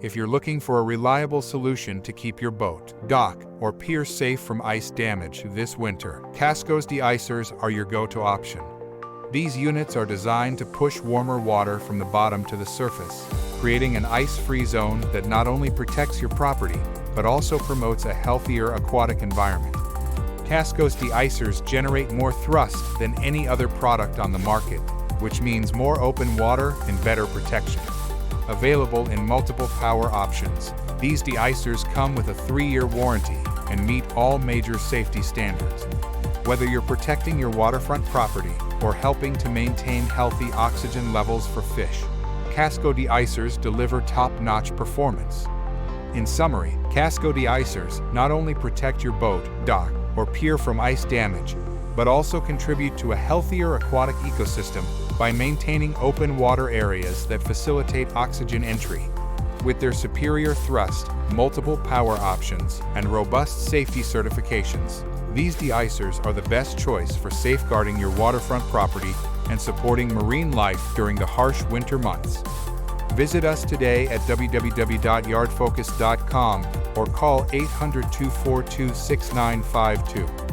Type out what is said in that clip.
if you're looking for a reliable solution to keep your boat, dock, or pier safe from ice damage this winter. Kasco's De-icers are your go-to option. These units are designed to push warmer water from the bottom to the surface, creating an ice-free zone that not only protects your property, but also promotes a healthier aquatic environment. Kasco's De-icers generate more thrust than any other product on the market, which means more open water and better protection. Available in multiple power options, these de-icers come with a 3-year warranty and meet all major safety standards. Whether you're protecting your waterfront property or helping to maintain healthy oxygen levels for fish, Kasco De-icers deliver top-notch performance. In summary, Kasco De-icers not only protect your boat, dock, or pier from ice damage, but also contribute to a healthier aquatic ecosystem by maintaining open water areas that facilitate oxygen entry. With their superior thrust, multiple power options, and robust safety certifications, these de-icers are the best choice for safeguarding your waterfront property and supporting marine life during the harsh winter months. Visit us today at www.yardfocus.com or call 800-242-6952.